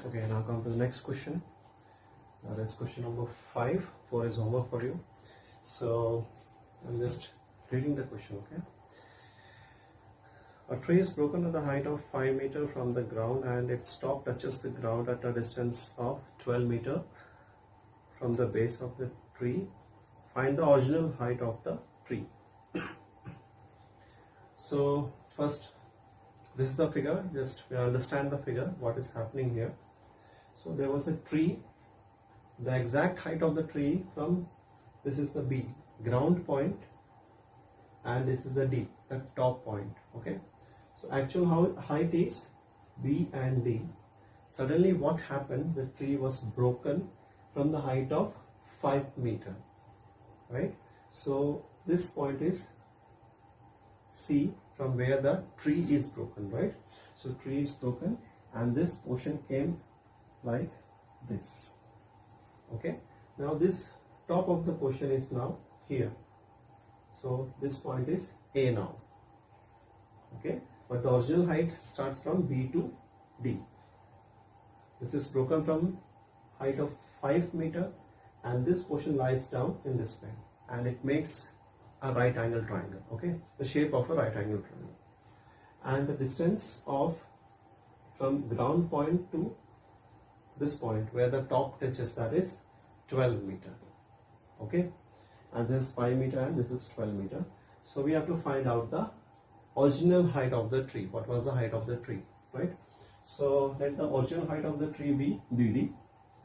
Okay, now come to the next question. Now that's question number 5. 4 is homework for you. So I'm just reading the question, okay? A tree is broken at the height of 5 meters from the ground and its top touches the ground at a distance of 12 meters from the base of the tree. Find the original height of the tree. So first, this is the figure. Just we understand the figure, what is happening here. So there was a tree. The exact height of the tree from, this is the B, ground point, and this is the D, the top point. Okay. So actual height is B and D. Suddenly what happened? The tree was broken from the height of 5 meters. Right. So this point is C, from where the tree is broken. Right. So tree is broken and this portion came like this. Okay. Now this top of the portion is now here. So this point is A now. Okay. But the original height starts from B to D. This is broken from height of 5 meters and this portion lies down in this way and it makes a right angle triangle. Okay. The shape of a right angle triangle. And the distance of from ground point to this point where the top touches, that is 12 meters. Okay. And this is 5 meters and this is 12 meters. So we have to find out the original height of the tree. What was the height of the tree, right? So let the original height of the tree be BD.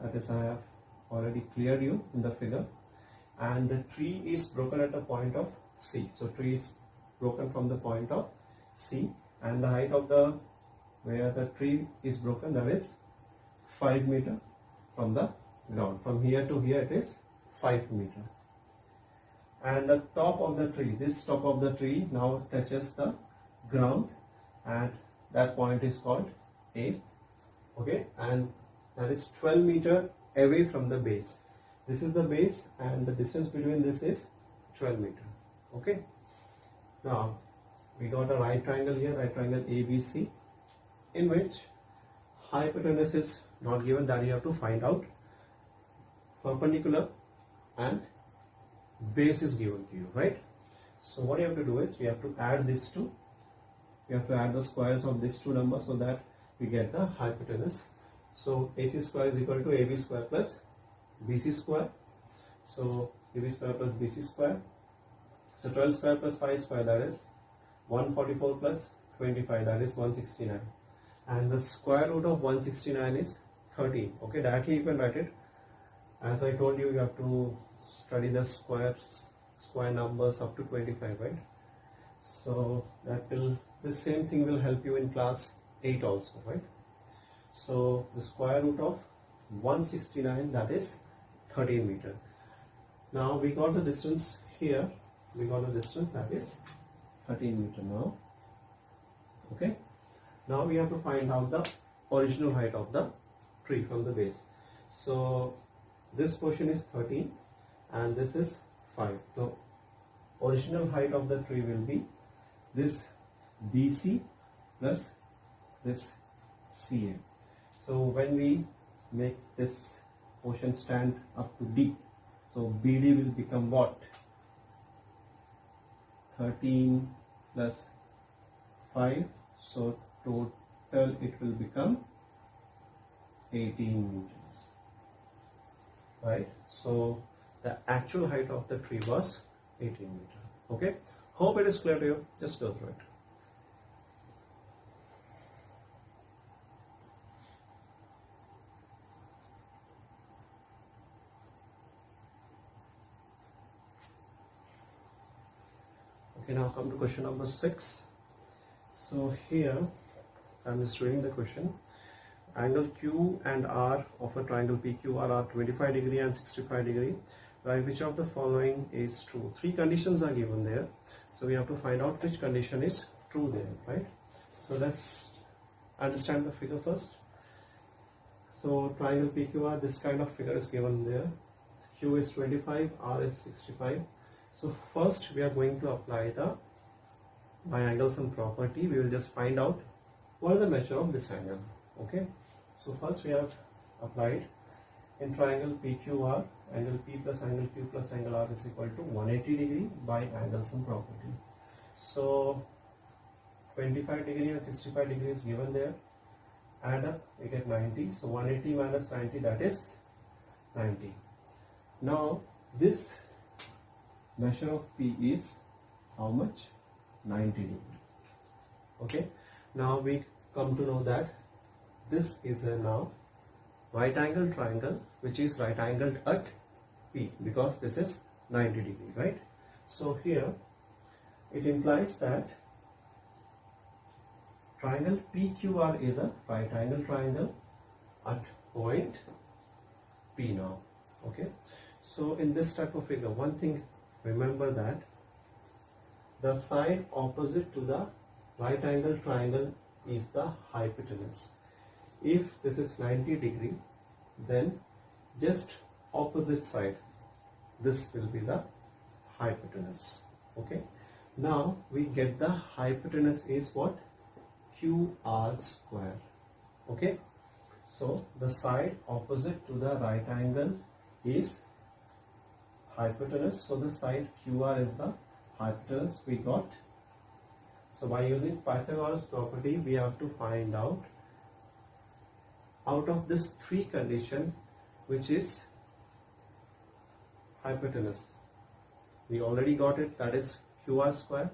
That is, I have already cleared you in the figure. And the tree is broken at the point of C. So tree is broken from the point of C, and the height of the where the tree is broken, that is 5 meters from the ground. From here to here it is 5 meters. And the top of the tree, this top of the tree now touches the ground and that point is called A. Okay, and that is 12 meters away from the base. This is the base and the distance between this is 12 meters. Okay, now we got a right triangle here, right triangle ABC, in which hypotenuse is not given, that you have to find out. Perpendicular and base is given to you, right? So what you have to do is we have to add these two. We have to add the squares of these two numbers so that we get the hypotenuse. So AC square is equal to AB square plus BC square. So AB square plus BC square. So 12 square plus 5 square, that is 144 plus 25, that is 169. And the square root of 169 is 13. Okay, directly you can write it. As I told you, you have to study the square numbers up to 25, right? So that will, the same thing will help you in class 8 also, right? So the square root of 169, that is 13 meters. Now we got the distance here. We got the distance, that is 13 meters now. Okay. Now we have to find out the original height of the tree from the base. So this portion is 13 and this is 5. So original height of the tree will be this BC plus this CA. So when we make this portion stand up to D, so BD will become what? 13 plus 5. So total it will become 18 meters. Right? So the actual height of the tree was 18 meters. Okay? Hope it is clear to you. Just go through it. Okay, now come to question number 6. So here I'm just reading the question. Angle Q and R of a triangle PQR are 25 degree and 65 degree. Right, which of the following is true? 3 conditions are given there. So we have to find out which condition is true there, right? So let's understand the figure first. So triangle PQR, this kind of figure is given there. Q is 25, R is 65. So first we are going to apply the biangle sum property. We will just find out what is the measure of this angle. Okay. So first we have applied in triangle PQR, angle P plus angle Q plus angle R is equal to 180 degree by angle sum property. So 25 degree and 65 degree is given there. Add up, we get 90. So 180 minus 90, that is 90. Now this measure of P is how much? 90 degree. Okay. Now we come to know that this is a now right angle triangle which is right angled at P, because this is 90 degree, right? So here it implies that triangle PQR is a right angle triangle at point P now. Okay. So in this type of figure, one thing remember, that the side opposite to the right angle triangle is the hypotenuse. If this is 90 degree, then just opposite side, this will be the hypotenuse. Okay. Now we get the hypotenuse is what? QR square. Okay. So the side opposite to the right angle is hypotenuse. So the side QR is the hypotenuse we got. So by using Pythagoras property, we have to find out of this three condition which is hypotenuse. We already got it, that is QR square.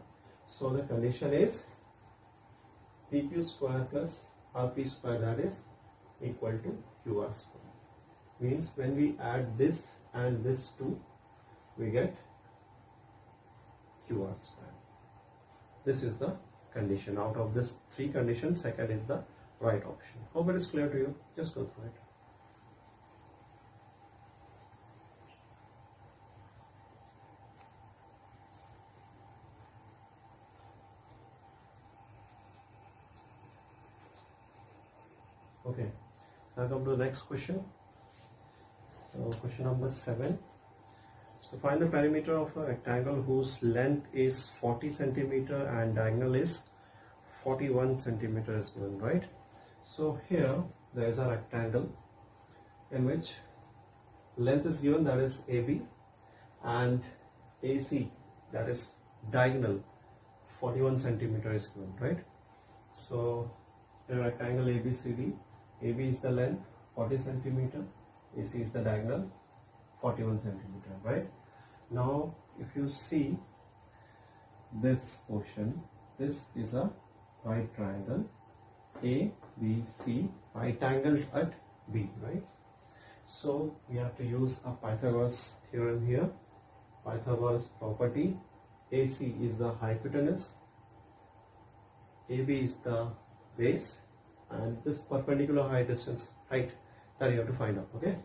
So the condition is PQ square plus RP square, that is equal to QR square. Means when we add this and this two, we get QR square. This is the condition. Out of this three conditions, second is the right option. Hope it is clear to you. Just go through it. Okay, now come to the next question. So question number 7. So find the perimeter of a rectangle whose length is 40 centimeter and diagonal is 41 centimeter is given, right? So here there is a rectangle in which length is given, that is AB, and AC, that is diagonal, 41 centimeter is given, right? So in a rectangle ABCD, AB is the length 40 centimeter, AC is the diagonal 41 centimeter, right? Now if you see this portion, this is a right triangle ABC, right angled at B, right? So we have to use a Pythagoras theorem here. Pythagoras property, AC is the hypotenuse, AB is the base, and this perpendicular height that you have to find out. Okay.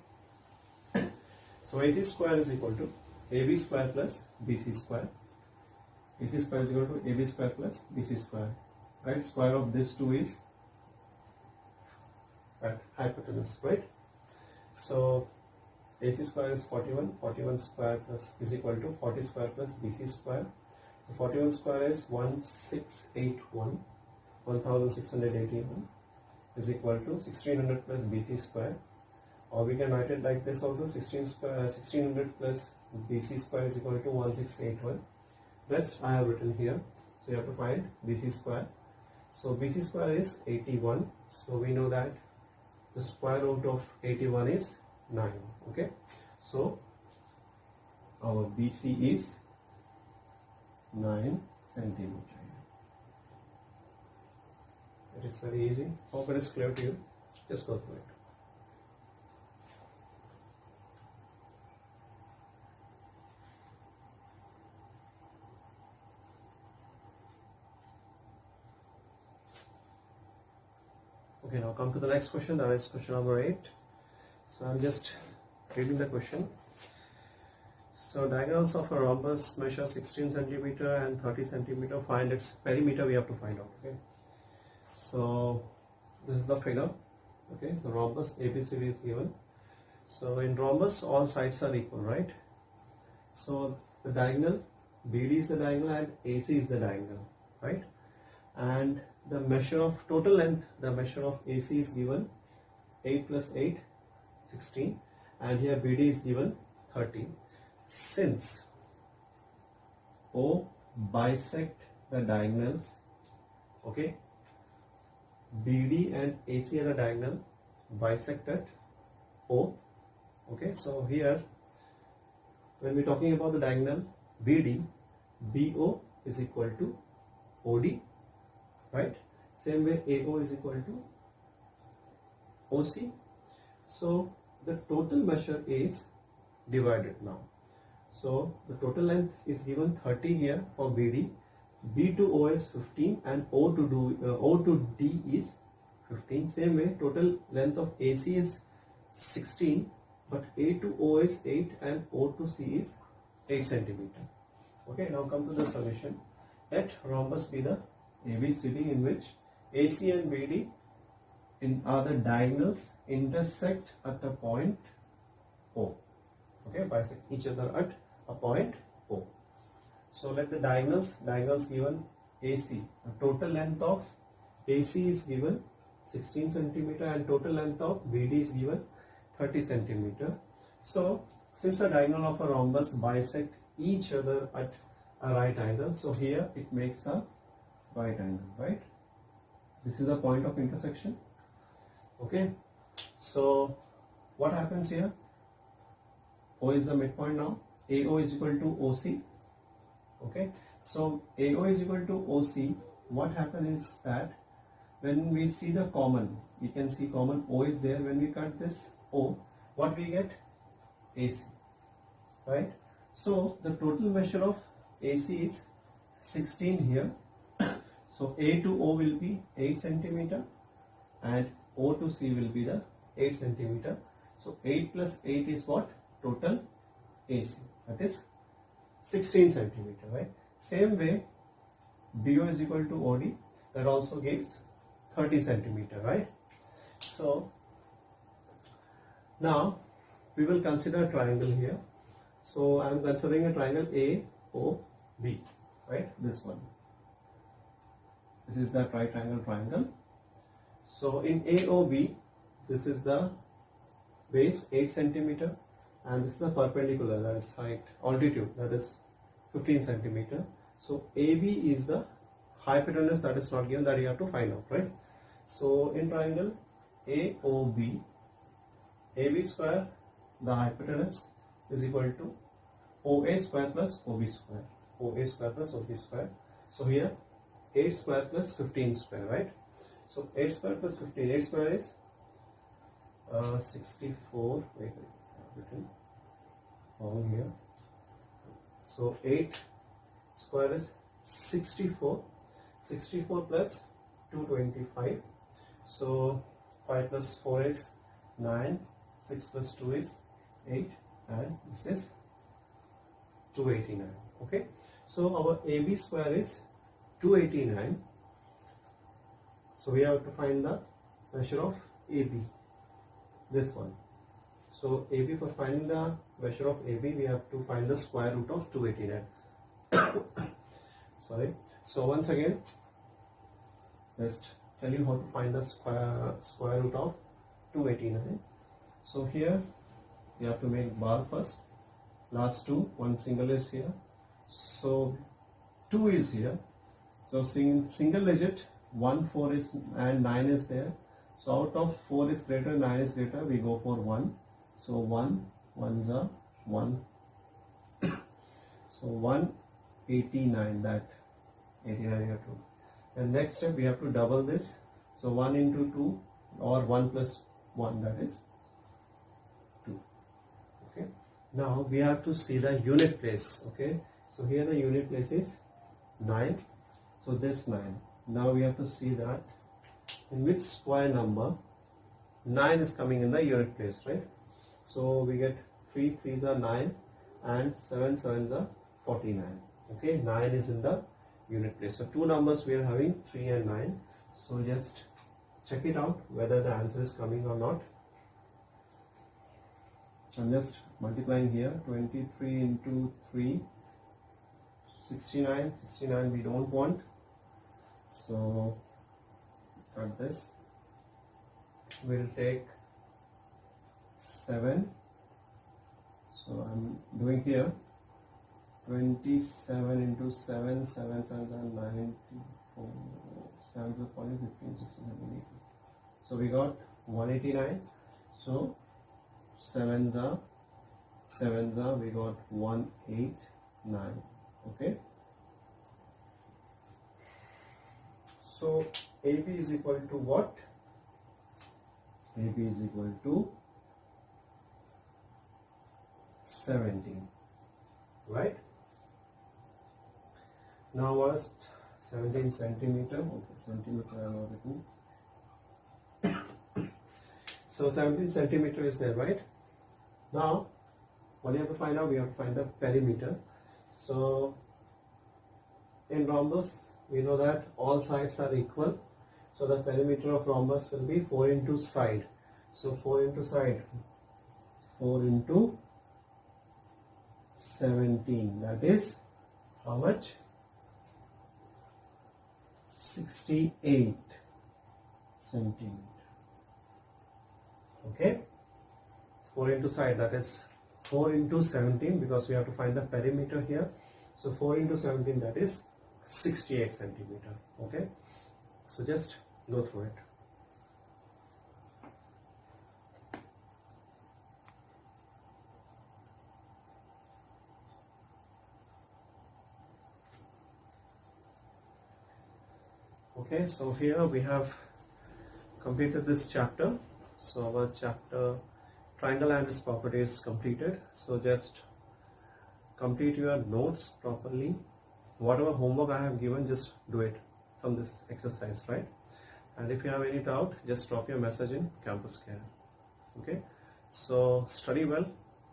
So AC square is equal to AB square plus BC square. AC square is equal to AB square plus BC square. Right? Square of this two is hypotenuse, right? So AC square is 41. 41 square plus is equal to 40 square plus BC square. So 41 square is 1681. 1681 is equal to 1600 plus BC square. Or we can write it like this also, 1600 plus BC square is equal to 1681. Rest I have written here. So you have to find BC square. So BC square is 81. So we know that the square root of 81 is 9. Okay. So our BC is 9 centimeter. It is very easy. Hope it is clear to you. Just go through it. Okay, now come to the next question. That is question number 8. So I'm just reading the question. So diagonals of a rhombus measure 16 centimeter and 30 centimeter. Find its perimeter. We have to find out. Okay. So this is the figure. Okay, the rhombus ABCD is given. So in rhombus all sides are equal, right? So the diagonal BD is the diagonal and AC is the diagonal, right? And the measure of total length, the measure of AC is given 8 plus 8, 16, and here BD is given 30. Since O bisect the diagonals, okay, BD and AC are the diagonal, bisect at O, okay, so here when we're talking about the diagonal BD, BO is equal to OD, right? Same way AO is equal to OC. So the total measure is divided now. So the total length is given 30 here for BD, B to O is 15, and O to D is 15. Same way total length of AC is 16, but A to O is 8 and O to C is 8 centimeter. Okay, now come to the solution. Let rhombus be the ABCD in which AC and BD are the diagonals intersect at a point O. Okay, bisect each other at a point O. So let the diagonals given AC, the total length of AC is given 16 centimeter and total length of BD is given 30 centimeter. So since the diagonal of a rhombus bisect each other at a right angle, so here it makes a right angle, right? This is the point of intersection. Okay, so what happens here? O is the midpoint now. AO is equal to OC. Okay, so AO is equal to OC. What happens is that when we see the common, we can see common O is there. When we cut this O, what we get? AC, right? So the total measure of AC is 16 here. So A to O will be 8 centimeter and O to C will be the 8 centimeter. So 8 plus 8 is what? Total AC, that is 16 centimeter, right? Same way BO is equal to OD, that also gives 30 centimeter, right? So now we will consider a triangle here. So I am considering a triangle AOB, right? This one. This is the right angle triangle. So in AOB, this is the base 8 centimeter and this is the perpendicular, that is height, altitude, that is 15 centimeter. So AB is the hypotenuse that is not given, that you have to find out, right? So in triangle AOB, AB square, the hypotenuse, is equal to OA square plus OB square. OA square plus OB square. So here 8 square plus 15 square, right? So 8 square plus 15, 8 square is 64, wait, written wrong here. So 8 square is 64, 64 plus 225. So 5 plus 4 is 9, 6 plus 2 is 8, and this is 289. Okay, so our AB square is 289. So we have to find the measure of AB, this one. So AB, for finding the measure of AB, we have to find the square root of 289. Sorry. So once again, just tell you how to find the square root of 289. So here you have to make bar first. Last two, one single is here. So 2 is here. So single digit, 1, 4 is and 9 is there. So out of 4 is greater, 9 is greater, we go for 1. So 1, 1s are 1. So 189, that 89 you have to. And next step we have to double this. So 1 into 2 or 1 plus 1, that is 2. Okay. Now we have to see the unit place. Okay. So here the unit place is 9. So this 9. Now we have to see that in which square number 9 is coming in the unit place, right? So we get 3 3s are 9 and 7 7s are 49. Okay, 9 is in the unit place. So two numbers we are having, 3 and 9. So just check it out whether the answer is coming or not. I'm just multiplying here. 23 into 3, 69. 69 we don't want. So cut this. We'll take 7. So I'm doing here 27 into 7, 7, 7, 94, 7 to 40, 15, 16, 17, 18. So we got 189. So 7s are, we got 189. Okay. So AB is equal to what? AB is equal to 17, right? Now was 17 centimeter. Okay, centimeter I have written. So 17 centimeter is there, right? Now what do you have to find out? We have to find the perimeter. So in rhombus, we know that all sides are equal. So the perimeter of rhombus will be 4 into side. So 4 into side, 4 into 17. That is how much? 68 centimeter. Okay. 4 into side, that is 4 into 17, because we have to find the perimeter here. So 4 into 17, that is 68 centimeter. Okay. So just go through it. Okay, so here we have completed this chapter. So our chapter triangle and its properties is completed. So just complete your notes properly. Whatever homework I have given, just do it from this exercise, right? And if you have any doubt, just drop your message in Campus Care. Okay, so study well,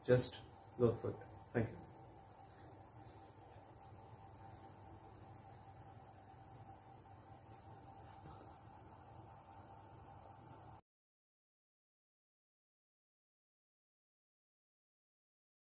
just go through it. Thank you.